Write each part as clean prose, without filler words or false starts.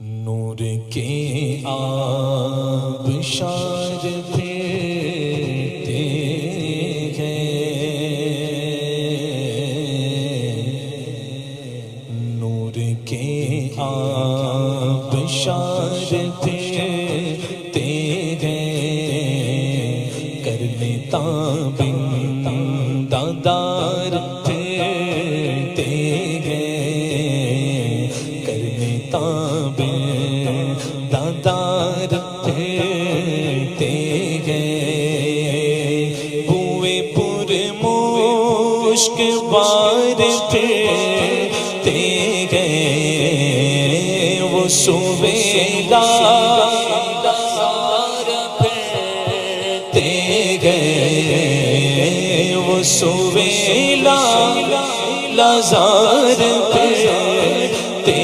نور کے آبشار پھرتے ہیں، نور کے آبشار پھرتے ہیں، کرنے تابندہ دار پھرتے ہیں، کرنے تابندہ دار پھرتے ہیں، بوئے پر مشک بار پھرتے ہیں، وہ سویلا پھرتے ہیں، وہ سویلا لازار پھرتے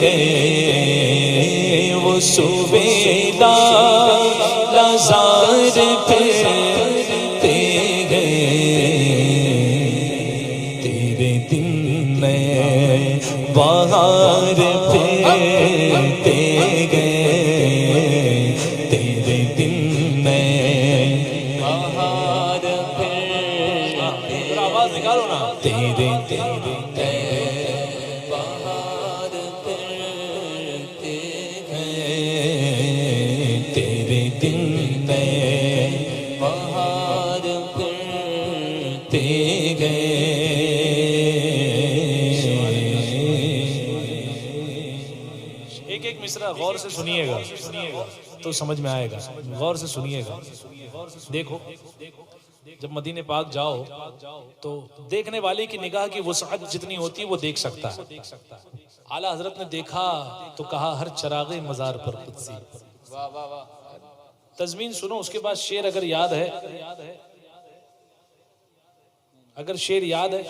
ہیں، وہ سویلا لازار پھرتے ہیں، تیرے دن میں بہار پھرتے ہیں، تیرے دن میں بہار پھرتے ہیں، آواز نکالو نا، تیرے بہار پھرتے ہیں، تیرے دن میں بہار پھرتے ہیں۔ ایک مصرع غور سے سنیے گا تو سمجھ میں آئے گا، غور سے سنیے گا۔ دیکھو جب مدینے پاک جاؤ تو دیکھنے والے کی نگاہ کی وسعت جتنی ہوتی ہے وہ دیکھ سکتا ہے۔ اعلیٰ حضرت نے دیکھا تو کہا ہر چراغ مزار پر قدسی۔ تضمین سنو، اس کے بعد شعر اگر یاد ہے، اگر شعر یاد ہے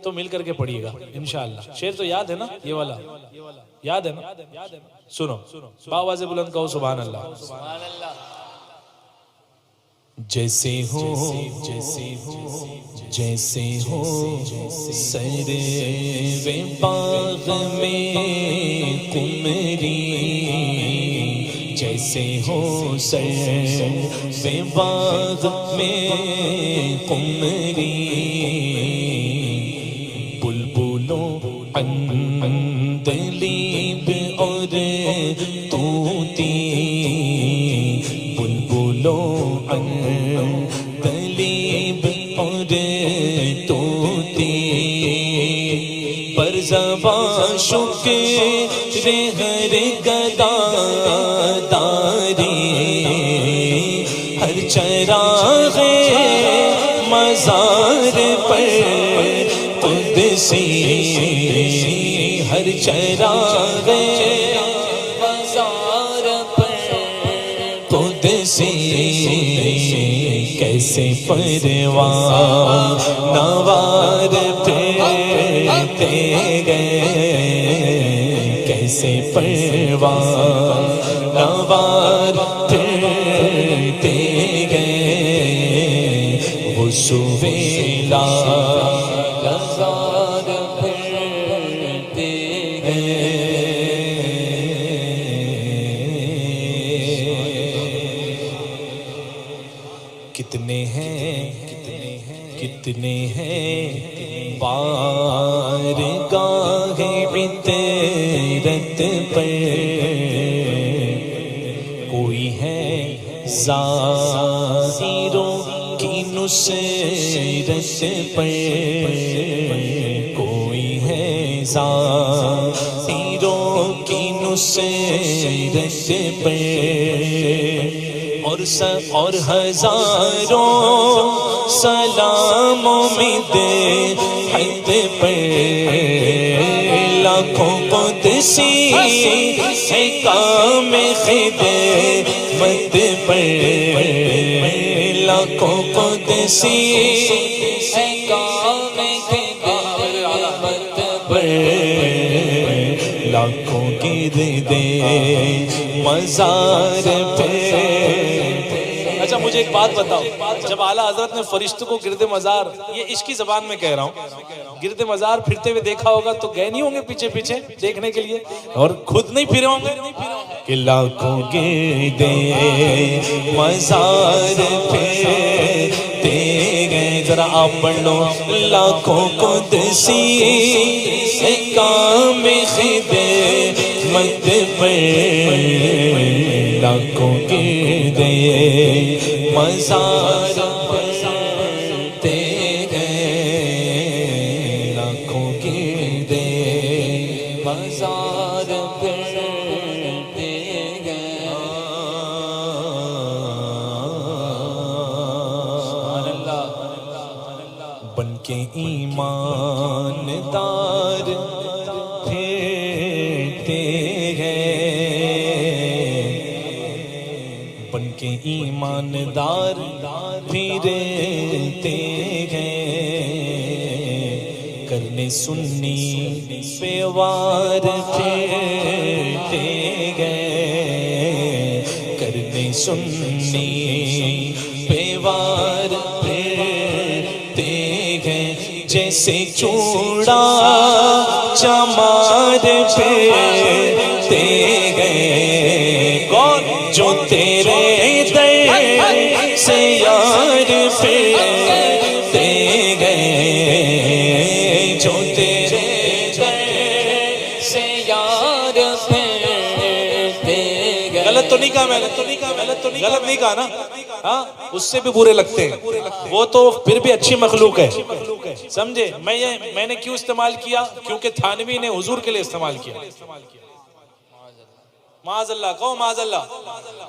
تو مل کر کے پڑھیے گا انشاءاللہ۔ شعر تو یاد ہے نا، یہ والا یاد ہے نا؟ سنو، باواز بلند کہو سبحان اللہ۔ جیسے ہو جیسے ہو سروے باغ میں قمری، جیسے ہو سروے باغ میں قمری، بلبلوں عندلیب اور طوطی، بلبلوں عندلیب اور طوطی، پر زباں شکر ہر گدا داری، ہر چراغ مزار پر قدسی، ہر چراغ مزار پر قدسی، کیسے پروان نوار پھرتے گئے، کیسے پروان نوار پھرتے گئے، وہ سویلا لازار پھرتے ہیں۔ کتنے ہیں بارگاہ عطرت پر، کوئی ہے ظاہروں کی نصرت پر، کوئی ہے ظاہروں کی نصرت پر، اور ہزاروں سلام امید حد پر، لاکھوں قدسی ہے کام خدمت پر، لاکھوں قدسی ہے کام خدمت پر، لاکھوں گردے مزار پہ۔ اچھا مجھے ایک بات بتاؤ، جب اعلیٰ حضرت نے فرشتوں کو گرد مزار، یہ عشق کی زبان میں کہہ رہا ہوں، گرد مزار پھرتے ہوئے دیکھا ہوگا تو گئے نہیں ہوں گے پیچھے پیچھے دیکھنے کے لیے، اور خود نہیں پھرے ہوں گے کہ لاکھوں گرد مزار پھرتے گئے. ذرا آپ پڑھ لو، لاکھوں قدسی کام خدمت پر لاکھوں گرد مزار پھرتے گئے، لاکھوں گرد مزار پھرتے گئے. سبحان اللہ. بن کے ایماندار پھرتے گئے، بن کے ایماندار پھرتے گئے، کرنے سنی پہ وار پھرتے گئے، کرنے سنی پہ وار پھرتے گئے، جیسے چوڑا چمار پھرتے گئے. کون؟ جو تیرے در سے یار پھرتے گئے، جو تیرے در سے یار پھرتے گئے. غلط تو نہیں کہا میں نے؟ غلط نہیں کہا نا؟ ہاں اس سے بھی برے لگتے ہیں، وہ تو پھر بھی اچھی مخلوق ہے، سمجھے؟ میں نے کیوں استعمال کیا؟ کیونکہ تھانوی نے حضور کے لیے استعمال کیا. معاذ اللہ کہو، معاذ اللہ.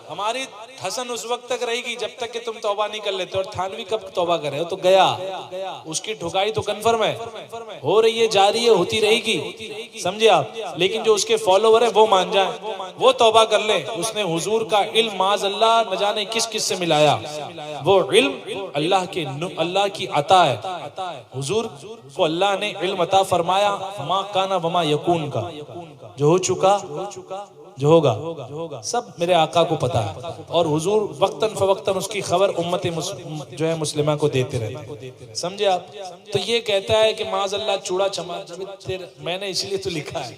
ہماری حسن اس وقت تک رہے گی جب تک کہ تم توبہ نہیں کر لیتے، اور تھانوی کب توبہ کرے؟ تو گیا، اس کی ٹھکائی تو کنفرم ہے، ہو رہی ہے، جاری ہے، ہوتی رہے گی، سمجھے آپ؟ لیکن جو اس کے فالوور ہیں وہ مان جائیں، وہ توبہ کر لیں. اس نے حضور کا علم معاذ اللہ نہ جانے کس کس سے ملایا. وہ علم اللہ کی عطا ہے. حضور کو اللہ نے علم عطا فرمایا، ما کانا وما یکون کا، جو ہو چکا جو ہوگا سب میرے آقا کو پتا ہے، اور حضور وقتاً فوقتاً اس کی خبر امت جو ہے مسلمہ کو دیتے رہتے، سمجھے آپ؟ تو یہ کہتا ہے کہ معاذ اللہ چوڑا چما، میں نے اسی لیے تو لکھا ہے،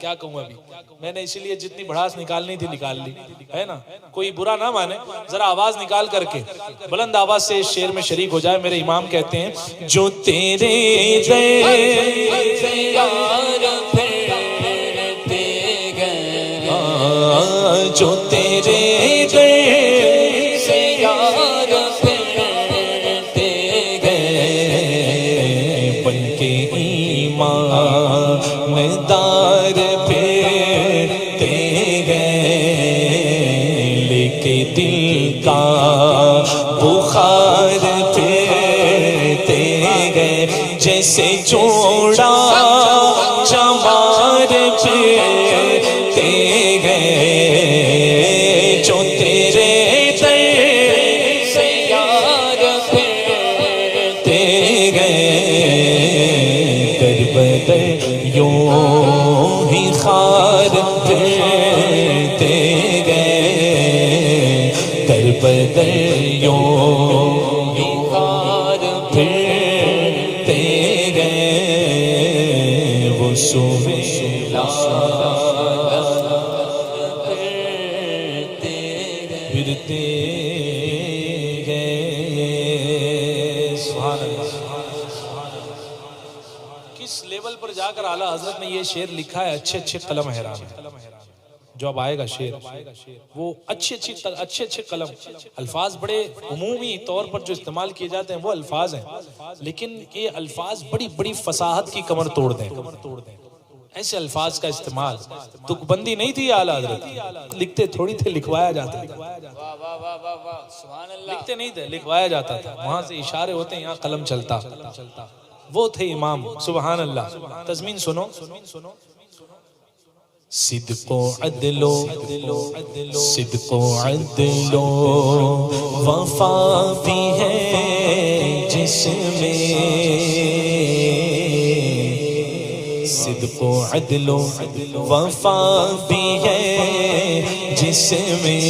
کیا کہوں ابھی، میں نے اسی لیے جتنی بڑھاس نکالنی تھی نکال لی ہے نا. کوئی برا نہ مانے، ذرا آواز نکال کر کے بلند آواز سے اس شعر میں شریک ہو جائے. میرے امام کہتے ہیں، جو تیرے جو تیرے در سے یار پھرتے گئے، بن کے ایماندار پھرتے گئے، لے کے دل کا بخار پھرتے گئے، جیسے چوڑا چمار پھرتے گئے، جو تیرے در سے یار پھرتے گئے، در بدر یوں ہی خار پھرتے گئے، در بدر یوں ہی خار پھرتے گئے، وہ سویلا پھرتے گئے. سبحان اللہ. کس لیول پر جا کر اعلیٰ حضرت نے یہ شعر لکھا ہے. اچھے اچھے قلم حیران ہے، جو اب آئے گا شعر، وہ اچھے قلم، الفاظ بڑے عمومی طور پر جو استعمال کیے جاتے ہیں وہ الفاظ ہیں، لیکن یہ الفاظ بڑی بڑی فصاحت کی کمر توڑ دیں. ایسے الفاظ کا استعمال، تک بندی نہیں تھی اعلیٰ حضرت، لکھتے تھوڑی تھے، لکھوایا جاتا تھا، لکھتے نہیں تھے، لکھوایا جاتا تھا. وہاں سے اشارے ہوتے ہیں، یہاں قلم چلتا. وہ تھے امام. سبحان اللہ. تضمین سنو، صدق و عدل وفا بھی ہے جس میں، صدق و عدل وفا بھی ہے جس میں،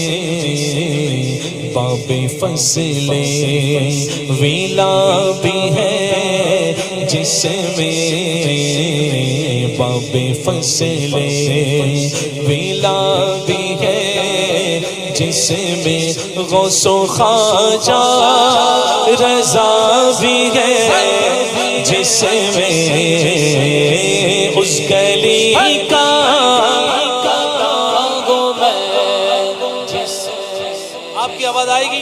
باب فصل ویلا بھی ہے جس میں، باب فصل ویلا بھی ہے جس میں، غوث و خواجہ رضا بھی ہے جس میں، اس گلی کا آپ کی آواز آئے گی،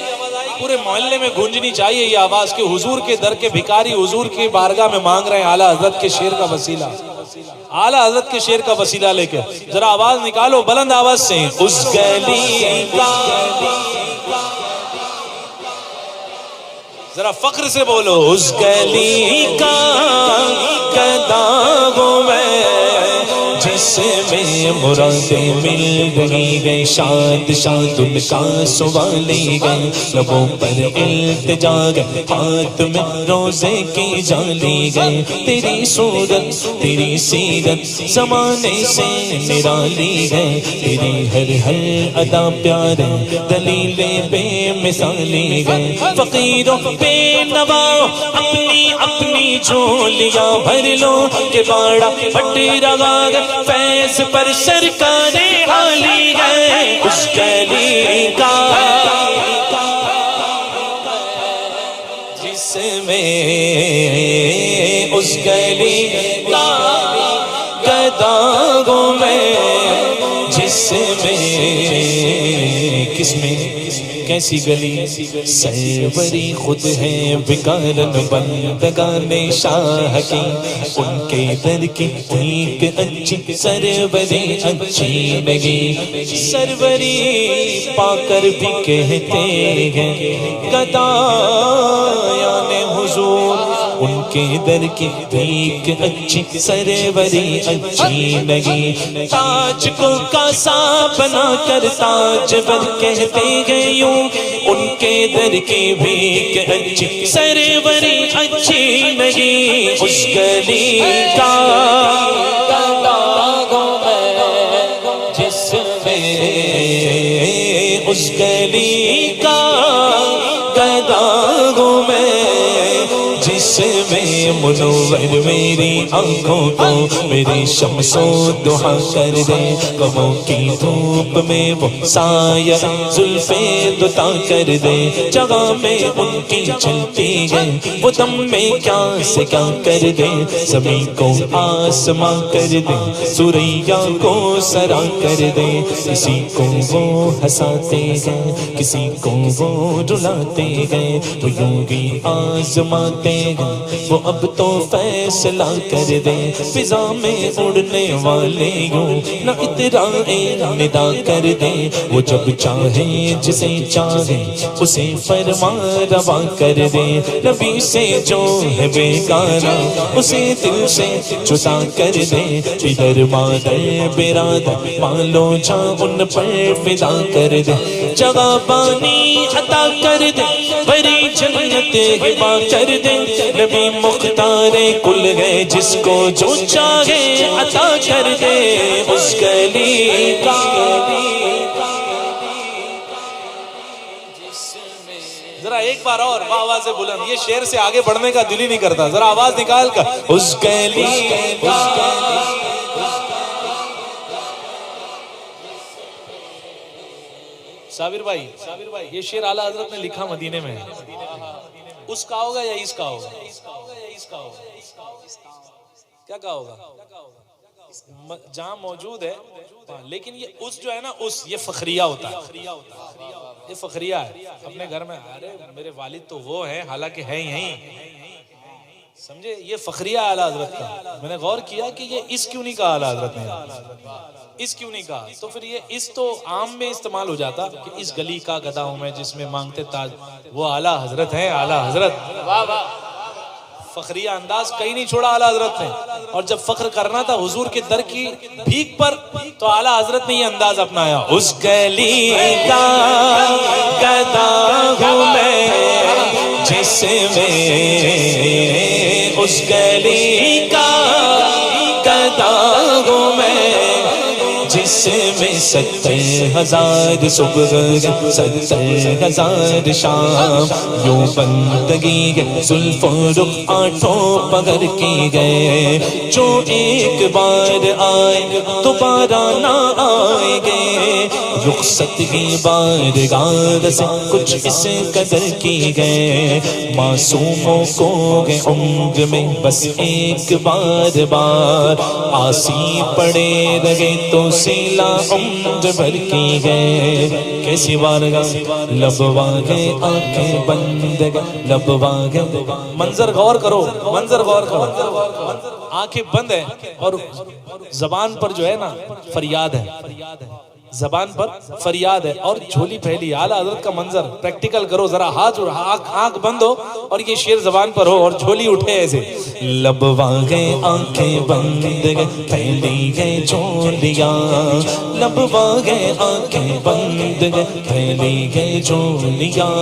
پورے محلے میں گونجنی چاہیے یہ آواز کہ حضور کے در کے بھکاری حضور کی بارگاہ میں مانگ رہے ہیں اعلیٰ حضرت کے شعر کا وسیلہ، اعلیٰ حضرت کے شعر کا وسیلہ لے کے ذرا آواز نکالو بلند آواز سے، اس گلی کا، ذرا فخر سے بولو، اس گلی کا گدا ہوں میں جس میں مرادیں مل رہی گئے، شاد شاد ان کا سوالی گئے، لبوں پر التجا گئے، ہاتھ میں روزے کی جالی گئے، تیری صورت تیری سیرت زمانے سے نرالی گئے، تیری ہر ہر ادا پیارے دلیلیں بے مثالی گئے، فقیروں بے نواؤ اپنی اپنی جھولیاں بھر لو کہ باڑا پھٹ رہا ہے، فیض پر سرکار عالی ہے، اس گلی کا جس میں، اس گلی کا گدا ہوں میں جس میں، کس میں، کیسی گلی، سروری خود ہے بکارن بندگان شاہ کی، ان کے در کی ٹھیک اچھی سروری اچھی لگی، سروری پا کر بھی کہتے ہیں گدا یعنی حضور، ان کے در کی ٹھیک اچھی سروری اچھی لگی، تاج کو کاسا بنا کر تاجور کہتے ہیں یوں، ان کے در کی بھیک اچھی سروری اچھی نہیں، اس گلی کا گدا ہوں میں جس میں، اس گلی کا گدا ہوں میں جس میں، منور میری آنکھوں کو میری شمس و دعا کر دے، غموں کی دھوپ میں وہ سایہ زلفیں دتا کر دے، جگہ میں ان کی چلتی ہے وہ دم میں کیا سے کیا کر دے، زمین کو آسماں کر دے، سوریا کو سرا کر دے، کسی کو وہ ہنساتے ہیں کسی کو وہ رلاتے ہیں، وہ یوں ہی آزماتے ہیں وہ اب تو فیصلہ کر دے، فضا میں اڑنے والے یوں نہ اترائے ندا کر دے، وہ جب چاہے جسے چاہے اسے فرما روا کر دے، نبی سے جو ہے بیگانہ اسے دل سے جدا کر دے، ادھر مادر برادر مالو جا ان پر فدا کر دے، جگہ بانی عطا کر دے، بری جنت ہبا کر دے، نبی مختار کل ہے جس کو جو چاہے عطا کر دے، اس گلی کا ذرا ایک بار اور آواز بلند، یہ شعر سے آگے بڑھنے کا دل ہی نہیں کرتا، ذرا آواز نکال کر، اس گلی کا صابر بھائی یہ شعر اعلیٰ حضرت نے لکھا مدینے میں، اس کا ہوگا یا اس کا ہوگا؟ کیا کہا ہوگا؟ جہاں موجود ہے، لیکن یہ اس جو ہے نا، اس یہ فخریہ ہوتا ہے، یہ فخریہ ہے اپنے گھر میں، ارے میرے والد تو وہ ہیں حالانکہ ہے یہیں، سمجھے، یہ فخریہ اعلیٰ حضرت کا۔ میں نے غور کیا کہ یہ اس کیوں نہیں کہا اعلیٰ حضرت نے، اس کیوں نہیں کہا؟ تو پھر یہ اس تو عام میں استعمال ہو جاتا کہ اس گلی کا گدا ہوں میں جس میں مانگتے تاج، وہ اعلیٰ حضرت ہیں، اعلیٰ حضرت، واہ واہ، فخریہ انداز کہیں نہیں چھوڑا اعلیٰ حضرت نے، اور جب فخر کرنا تھا حضور کے در کی بھیک پر تو اعلیٰ حضرت نے یہ انداز اپنایا، اس گلی کا گدا ہوں میں جس میں، اس گلی کا گدا ہوں میں جس میں 70,000 صبح 70,000 شام، یوں بندگی زلف و رخ آٹھوں پگر کی گئے، جو ایک بار آئے دوبارہ نہ آئیں گے، رخصت کی بارگاہ سے کچھ اس قدر کی گئے، معصوموں کو گئے عمر میں بس ایک بار آسی پڑے رہے تو سیلا عمر بھر کی گئے، کیسی بارگاہ لبوا گئے آنکھیں بند گئے، لبوا گئے، منظر غور کرو، منظر غور کرو، آنکھیں بند ہے اور زبان پر جو ہے نا فریاد ہے، زبان پر فریاد ہے اور جھولی پھیلی، اعلیٰ حضرت کا منظر پریکٹیکل کرو ذرا، ہاتھ آنکھ بند ہو اور یہ شعر زبان پر ہو اور جھولی اٹھے ایسے، لبوا گئے آنکھیں بند گئے پھیلی گئے جھولیاں، لبوا گئے آنکھیں بند گئے پھیلی گئے جھولیاں،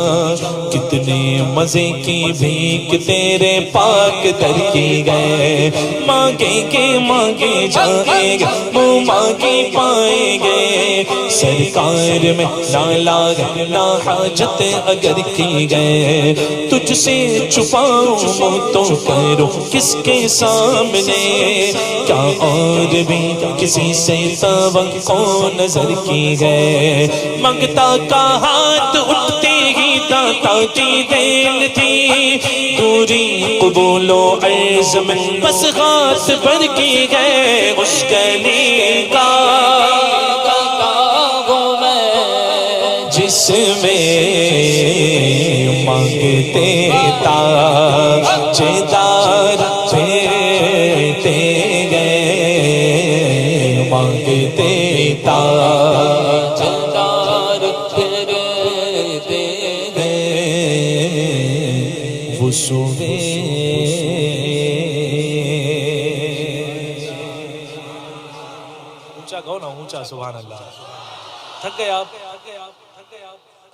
کتنے مزے کی بھیک تیرے پاک در کی گئے، مانگیں گے مانگے جائیں گے وہ مانگی پائیں گے، سرکار میں لالا لا حاجت اگر کی گئے، تجھ سے چھپاؤں تو کرو کس کے سامنے، کیا اور بھی کسی سے توقع نظر کی گئے، منگتا کا ہاتھ اٹھتے ہی داتا کی دین تھی، دوری قبول و عرض میں بس ہاتھ بھر کی گئے، اس گلی کا جس میں مانگتے تاجدار پھرتے گئے، مانگتے تاجدار پھرتے گئے، وہ صبح اونچا گاؤ نا، اونچا، سبحان اللہ۔ تھک گئے آپ؟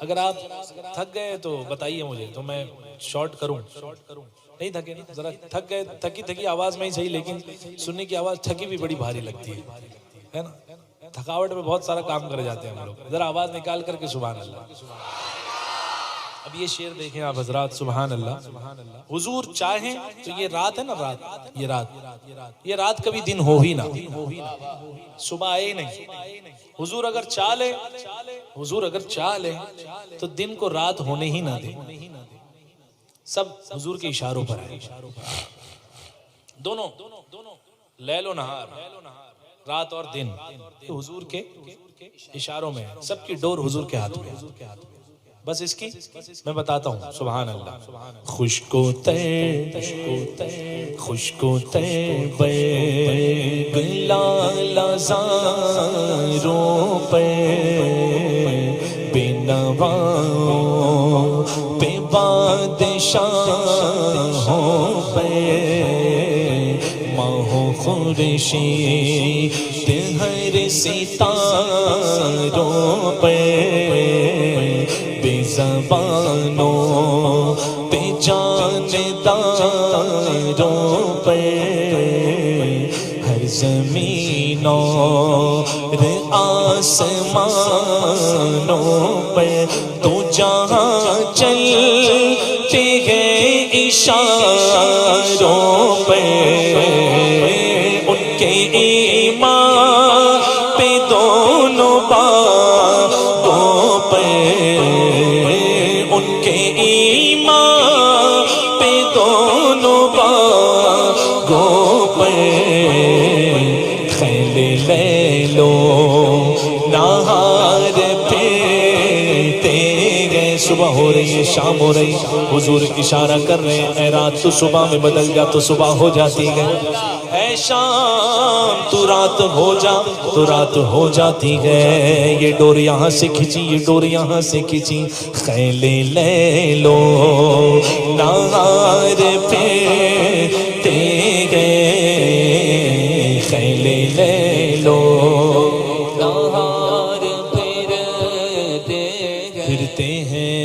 اگر آپ تھک گئے تو بتائیے مجھے تو میں شارٹ کروں، نہیں تھکے نا، ذرا تھک گئے، تھکی آواز میں ہی صحیح لیکن سننے کی آواز تھکی بھی بڑی بھاری لگتی ہے نا، تھکاوٹ میں بہت سارا کام کر جاتے ہیں ہم لوگ، ذرا آواز نکال کر کے سبحان اللہ۔ اب یہ شعر دیکھیں آپ حضرات، سبحان اللہ، حضور چاہیں تو یہ رات ہے نا، یہ رات کبھی دن ہو ہی نہ، صبح آئے ہی نہیں، حضور اگر چاہ لے تو دن کو رات ہونے ہی نہ دے، سب حضور کے اشاروں پر ہے، دونوں لیل و نہار، رات اور دن حضور کے اشاروں میں ہے، سب کی ڈور حضور کے ہاتھ میں ہے، بس اس کی میں بتاتا ہوں، سبحان اللہ۔ خشک و تر برگ لالا زاروں پر، بے نواؤں پہ بادشاہوں پر، ماہ و خورشید ہر ستاروں پر، بے زبانوں پہ جانداروں پر، ہر زمین اور آسمانوں پر، تو جہاں چلتے گئے اشاروں پر، ان کے ایمان پہ دونوں باغوں پر، ان کے ایمان پہ دونوں باغوں پر، خیل لیلو نہار پھرتے گئے، صبح ہو رہی ہے شام ہو رہی، حضور اشارہ کر رہے ہیں، اے رات تو صبح میں بدل جا تو صبح ہو جاتی ہے، اے شام تو رات ہو جا تو رات ہو جاتی ہے، یہ ڈور یہاں سے کھچی، یہ ڈور یہاں سے کھچی، خیل لیلو نہار پھرتے گئے، خیل لیلو نہار پھرتے ہیں۔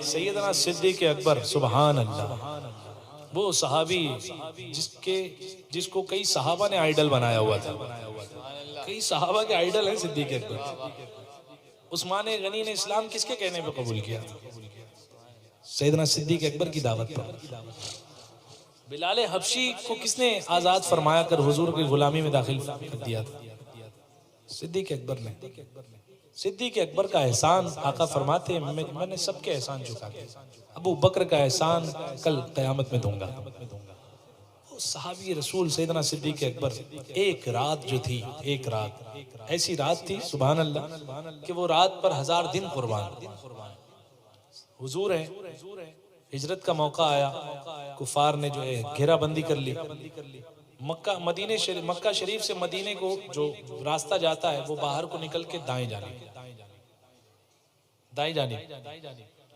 سیدنا صدیق اکبر، سبحان اللہ، وہ صحابی جس کو کئی صحابہ نے آئیڈل بنایا ہوا تھا. کئی صحابہ کے آئیڈل ہیں صدیق اکبر. عثمان غنی نے اسلام کس کے کہنے پہ قبول کیا؟ سیدنا صدیق اکبر کی دعوت پر. بلال حبشی کو کس نے آزاد فرمایا کر حضور کی غلامی میں داخل کر دیا تھا؟ صدیق اکبر نے. صدیق اکبر کا احسان آقا فرماتے ہیں میں نے سب کے احسان چکا دیا. ابو بکر کا احسان کل قیامت میں دوں گا. صحابی رسول سیدنا صدیق اکبر ایک رات جو تھی، ایک رات ایسی رات تھی سبحان اللہ کہ وہ رات پر 1000 دن قربان. حضور ہیں، ہجرت کا موقع آیا، کفار نے جو ہے گھیرا بندی کر لی. مکہ شریف سے مدینے کو جو راستہ جاتا ہے وہ باہر کو نکل کے دائیں جانب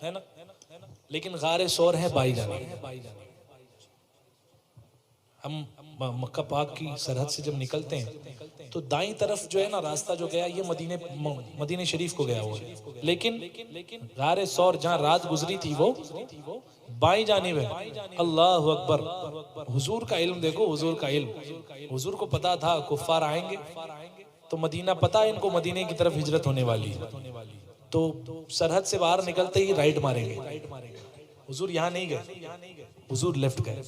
ہے نا، لیکن غار سور ہے بائیں جانب. ہم مکہ پاک کی سرحد سے جب نکلتے ہیں تو دائیں طرف جو ہے نا راستہ جو گیا یہ مدینہ شریف کو گیا ہوا ہے، لیکن غار سور جہاں رات گزری تھی وہ بائیں جانب ہے. اللہ اکبر. حضور کا علم دیکھو، حضور کا علم. حضور کو پتا تھا کفار آئیں گے تو مدینہ پتا ہے ان کو مدینے کی طرف ہجرت ہونے والی ہے، تو سرحد سے باہر نکلتے ہی رائٹ ماریں گے. حضور یہاں نہیں گئے، حضور لیفٹ گئے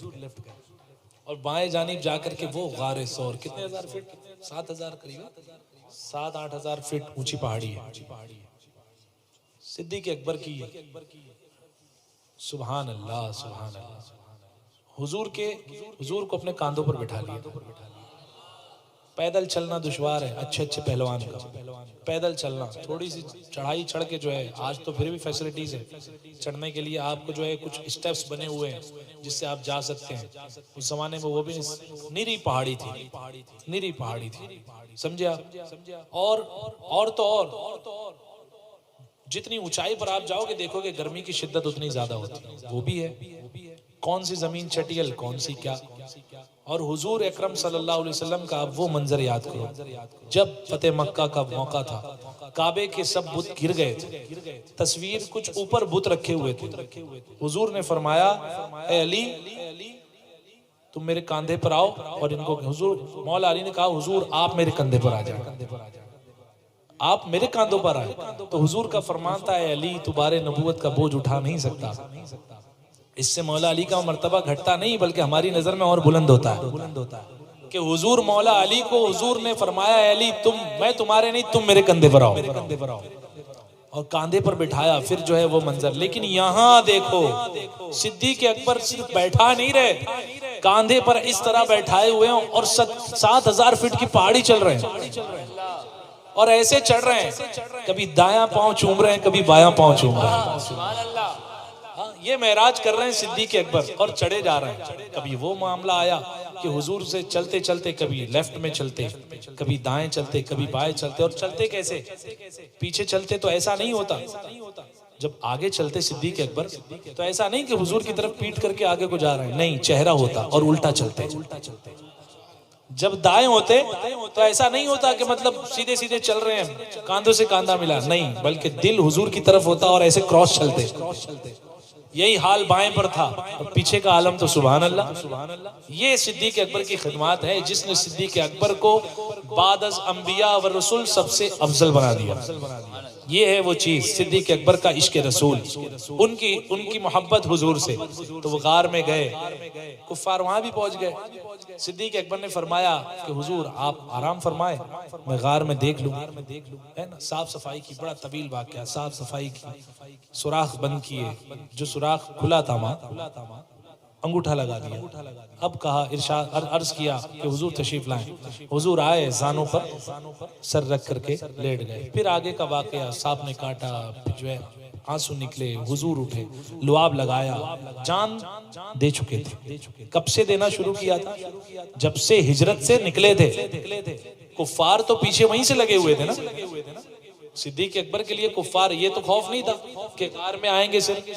اور بائیں جانب جا کر کے وہ غار سور کتنے 1000 فٹ 7000 قریب 7-8 ہزار فٹ اونچی پہاڑی ہے. صدیق اکبر کی سبحان اللہ سبحان اللہ. حضور کو اپنے کاندھوں پر بٹھا لیا. پیدل چلنا دشوار ہے اچھے پہلوان کا. پیدل چلنا تھوڑی سی چڑھائی چڑھ کے جو ہے، آج تو پھر بھی فیسلٹیز ہے چڑھنے کے لیے، آپ کو جو ہے کچھ سٹیپس بنے ہوئے ہیں جس سے آپ جا سکتے ہیں. اس زمانے میں وہ بھی نیری پہاڑی تھی سمجھے آپ. اور جتنی اونچائی پر آپ جاؤ گے دیکھو گے گرمی کی شدت اتنی زیادہ ہوتی ہے. وہ بھی ہے کون سی زمین چٹیل کون سی کیا. اور حضور اکرم صلی اللہ علیہ وسلم کا وہ منظر یاد کرو جب فتح مکہ کا موقع تھا، کعبے کے سب بت گر گئے تھے، تصویر کچھ اوپر بت رکھے ہوئے تھے. حضور نے فرمایا اے علی تم میرے کاندھے پر آؤ، اور ان کو حضور مولا علی نے کہا حضور آپ میرے کندھے پر آ جائیں، آپ میرے کاندھوں پر آئے. تو حضور کا فرمان تھا اے علی تو بار نبوت کا بوجھ اٹھا نہیں سکتا. اس سے مولا علی کا مرتبہ گھٹتا نہیں بلکہ ہماری نظر میں اور بلند ہوتا ہے کہ حضور مولا علی کو حضور نے فرمایا اے علی میں تمہارے نہیں تم میرے کندھے پر آؤ، اور کاندھے پر بٹھایا. پھر جو ہے وہ منظر. لیکن یہاں دیکھو صدیق اکبر صرف بیٹھا نہیں رہے، کاندھے پر اس طرح بیٹھائے ہوئے ہیں اور 7000 فٹ کی پہاڑی چل رہے ہیں اور ایسے چڑھ رہے ہیں، کبھی دایاں پاؤں چوم رہے ہیں کبھی بایاں پاؤں چوم رہے ہیں. یہ معراج کر رہے ہیں صدیق اکبر اور چڑھے جا رہے ہیں. کبھی وہ معاملہ آیا کہ حضور سے چلتے چلتے کبھی لیفٹ میں چلتے، کبھی دائیں چلتے، کبھی بائیں چلتے. اور چلتے کیسے؟ پیچھے چلتے تو ایسا نہیں ہوتا، جب آگے چلتے صدیق اکبر تو ایسا نہیں کہ حضور کی طرف پیٹ کر کے آگے کو جا رہے ہیں، نہیں، چہرہ ہوتا اور الٹا چلتے. جب دائیں ہوتے تو ایسا نہیں ہوتا کہ مطلب سیدھے سیدھے چل رہے ہیں کاندھوں سے کاندھا ملا، نہیں، بلکہ دل حضور کی طرف ہوتا اور ایسے کراس چلتے. یہی حال بائیں پر تھا اور پیچھے کا عالم تو سبحان اللہ. یہ صدیق اکبر کی خدمات ہے جس نے صدیق اکبر کو بعد از انبیاء و رسول سب سے افضل بنا دیا. یہ ہے وہ چیز صدیق اکبر کا عشق رسول، ان کی محبت حضور سے. تو وہ غار میں گئے، کفار وہاں بھی پہنچ گئے. صدیق اکبر نے فرمایا کہ حضور آپ آرام فرمائے، میں غار میں دیکھ لوں. ہے نا، صاف صفائی کی، بڑا طویل واقعہ. صاف صفائی کی، سوراخ بند کیے، جو سوراخ کھلا تھا وہاں انگوٹھا لگا دیا. اب کہا ارشاد عرض کیا کہ حضور تشریف لائیں. حضور آئے، زانوں پر سر رکھ کر کے لیٹ گئے. پھر آگے کا واقعہ، سانپ نے کاٹا، جو ہے آنسو نکلے، حضور اٹھے، لعاب لگایا، جان دے چکے تھے. کب سے دینا شروع کیا تھا؟ جب سے ہجرت سے نکلے تھے. کفار تو پیچھے وہیں سے لگے ہوئے تھے نا. صدیق اکبر کے لیے کفار یہ تو خوف نہیں تھا کہ غار میں آئیں گے صرف،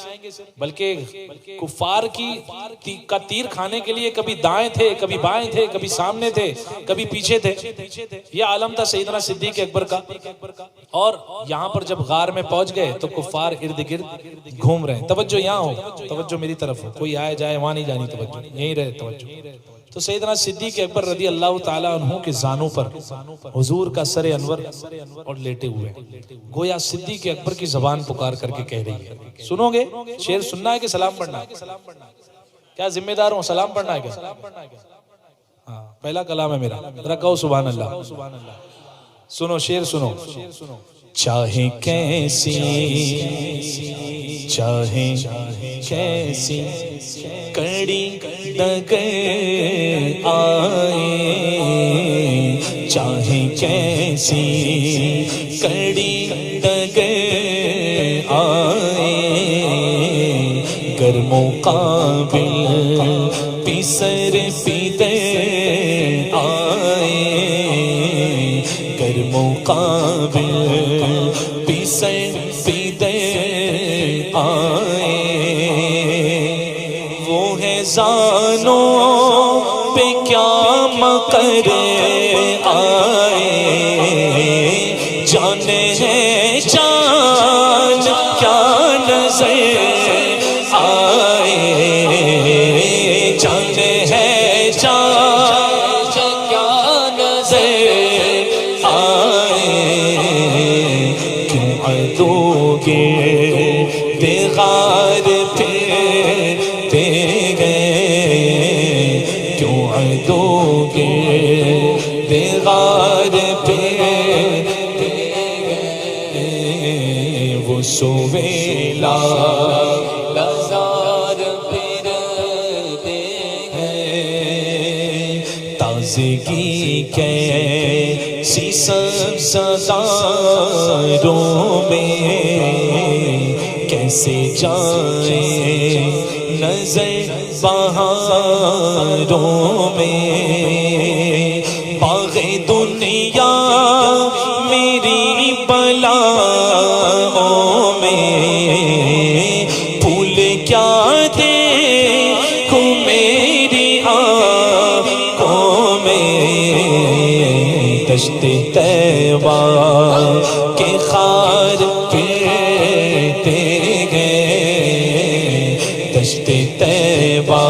بلکہ کفار کا تیر کھانے کے لیے کبھی دائیں تھے، کبھی بائیں تھے، کبھی سامنے تھے، کبھی پیچھے تھے. یہ عالم تھا سیدنا صدیق اکبر کا. اور یہاں پر جب غار میں پہنچ گئے تو کفار ارد گرد گھوم رہے ہیں. توجہ یہاں ہو، توجہ میری طرف ہو، کوئی آئے جائے وہاں نہیں جانی توجہ، یہیں رہے توجہ. تو سیدنا صدیق اکبر رضی اللہ تعالیٰ عنہ کے زانوں پر حضور کا سر انور اور لیٹے ہوئے، گویا صدیق اکبر کی زبان پکار کر کے کہہ رہی ہے. سنو گے؟ شعر سننا ہے کہ سلام پڑھنا ہے؟ کیا ذمہ دار ہوں؟ سلام پڑھنا ہے کیا؟ ہاں پہلا کلام ہے میرا، ذرا کہو سبحان اللہ. سنو شعر سنو. چاہے کیسی کڑی ڈگر آئے، چاہے کیسی کڑی ڈگر آئے، گر مقابل پیسر پیدر آئے، گر مقابل پیسر پیدر آئے، وہ ہے زانوں پہ کیا مکر آئے، جان ہے جان کیا نظر آئے، جان ہے جان کیا نظر آئے، کیوں عدو گرد غار پھرتے گئے، کیوں عدو گرد غار پھرتے گئے، وہ سویلا لزار پھرتے ہیں، تازگی کیسی سبزاروں میں، کیسے جائے نظر بہاروں میں، باغ دنیا میری بلاؤں میں، پھول کیا دیکھوں میری آنکھوں میں، دشت طیبہ کے خار پھرتے گئے، دشت طیبہ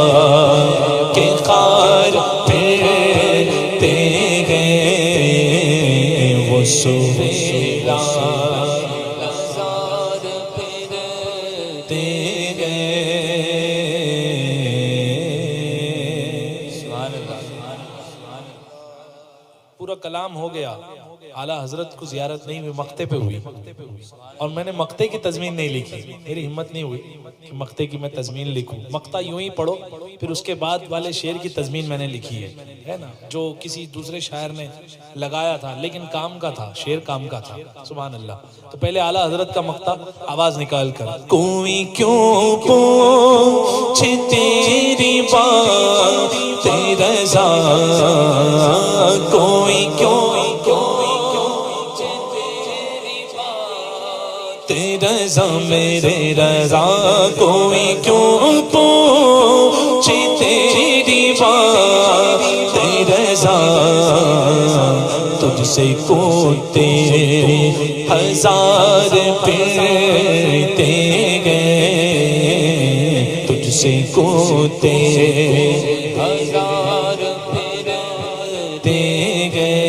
کے خار پھرتے گئے، وہ سویلا لزار پھرتے گئے. پورا کلام ہو گیا، اعلیٰ حضرت کو زیارت نہیں ہوئی، مقتے پہ ہوئی، اور میں نے مقتے کی تضمین نہیں لکھی، میری ہمت نہیں ہوئی کہ مقتے کی میں تضمین لکھوں. مقطع یوں ہی پڑھو، پھر اس کے بعد والے شعر کی تضمین میں نے لکھی ہے نا، جو کسی دوسرے شاعر نے لگایا تھا، لیکن کام کا تھا، شعر کام کا تھا. سبحان اللہ. تو پہلے اعلیٰ حضرت کا مقطع آواز نکال کر. کوئی کیوں پوچھے تیری بات رضا، کوئی کیوں رضا میرے رضا، کوئی کیوں پوچھے تیری بات رضا، تجھ سے کوتے ہزار پھرتے گئے، تجھ سے کوتے ہزار پھرتے گئے.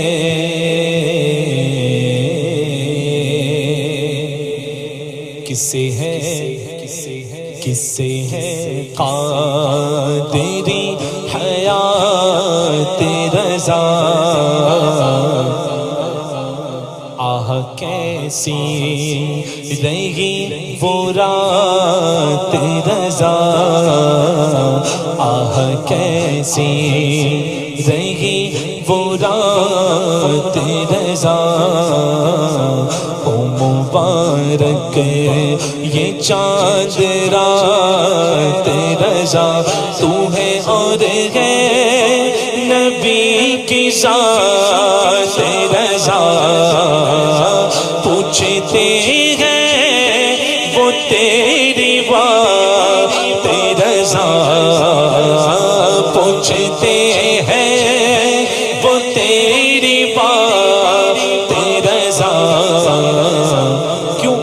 کسے ہے قادری حیات رضا، آہ کیسی رہی وہ رات رضا، آہ کیسی رہی وہ رات رضا، او مبارک یہ چاند رات رضا، تو ہے اور ہے نبی کی ذات رضا، پوچھتے ہیں وہ تیری بات رضا، پوچھتے ہیں وہ تیری بات رضا، کیوں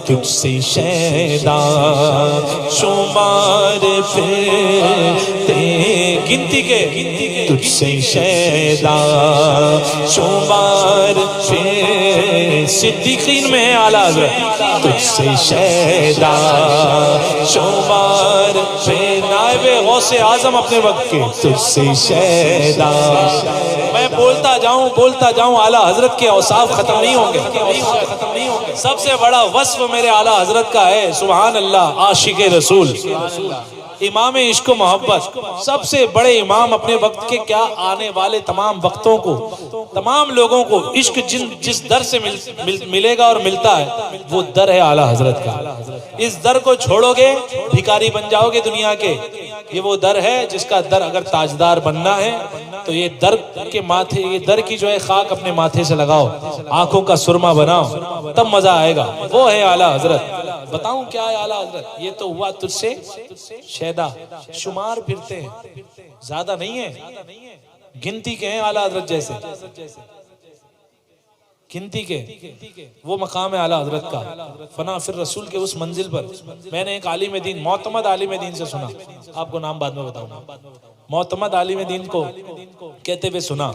تجھ سے شیدا شمار پھرتے گنتی کے تجھ سے شیدا شمار پھر صدیقین میں ہے اعلیٰ حضرت، تجھ سے شیدا شمار پھر نائب غوث اعظم اپنے وقت کے، تجھ سے شیدا میں بولتا جاؤں اعلیٰ حضرت کے اوصاف ختم نہیں ہوں گے۔ سب سے بڑا وصف میرے اعلیٰ حضرت کا ہے، سبحان اللہ، عاشق رسول، امام عشق و محبت، سب سے بڑے امام اپنے وقت کے، کیا آنے والے تمام وقتوں کو، تمام لوگوں کو عشق جس در سے ملے گا اور ملتا ہے، وہ در ہے اعلیٰ حضرت کا۔ اس در کو چھوڑو گے بھکاری بن جاؤ گے دنیا کے۔ یہ وہ در ہے جس کا در اگر تاجدار بننا ہے تو یہ در کے ماتھے، یہ در کی جو ہے خاک اپنے ماتھے سے لگاؤ، آنکھوں کا سرما بناؤ، تب مزہ آئے گا۔ وہ ہے اعلیٰ حضرت۔ بتاؤں کیا ہے اعلیٰ حضرت؟ یہ تو ہوا تجھ سے شیدا، شمار پھرتے ہیں، زیادہ نہیں ہے، گنتی کے ہیں اعلیٰ حضرت جیسے، گنتی کے، وہ مقام ہے اعلیٰ حضرت کا، فنا فر رسول کے اس منزل پر۔ میں نے ایک عالم دین، معتمد عالم دین سے سنا، آپ کو نام بعد میں بتاؤں گا، معتمد عالم دین کو کہتے ہوئے سنا،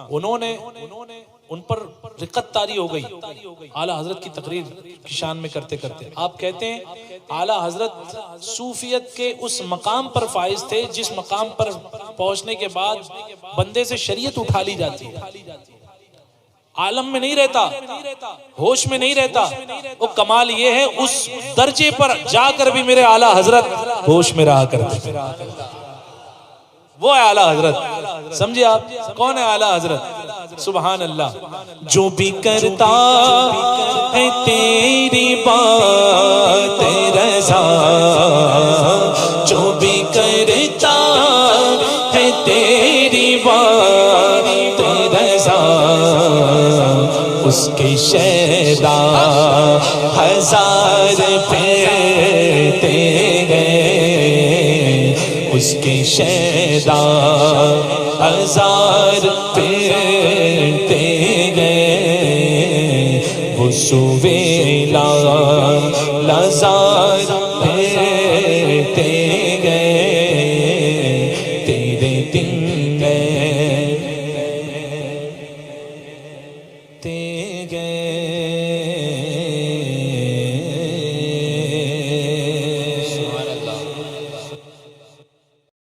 انہوں نے ان پر رقت طاری ہو گئی اعلیٰ حضرت کی تقریر کی شان میں کرتے کرتے۔ آپ کہتے ہیں اعلیٰ حضرت صوفیت کے اس مقام پر فائز تھے جس مقام پر پہنچنے کے بعد بندے سے شریعت اٹھا لی جاتی ہے، عالم میں نہیں رہتا، ہوش میں نہیں رہتا۔ وہ کمال یہ ہے اس درجے پر جا کر بھی میرے اعلیٰ حضرت ہوش میں رہا کرتے، وہ ہے اعلیٰ حضرت۔ سمجھے آپ کون ہے اعلیٰ حضرت؟ سبحان اللہ۔ جو بھی کرتا ہے تیری بات رضا، جو بھی کرتا ہے تیری بات رضا، اس کے شیدا ہزار پھرتے گئے، اس کے شیدا ہزار پھرتے گئے، وہ سویلا لزار پھرتے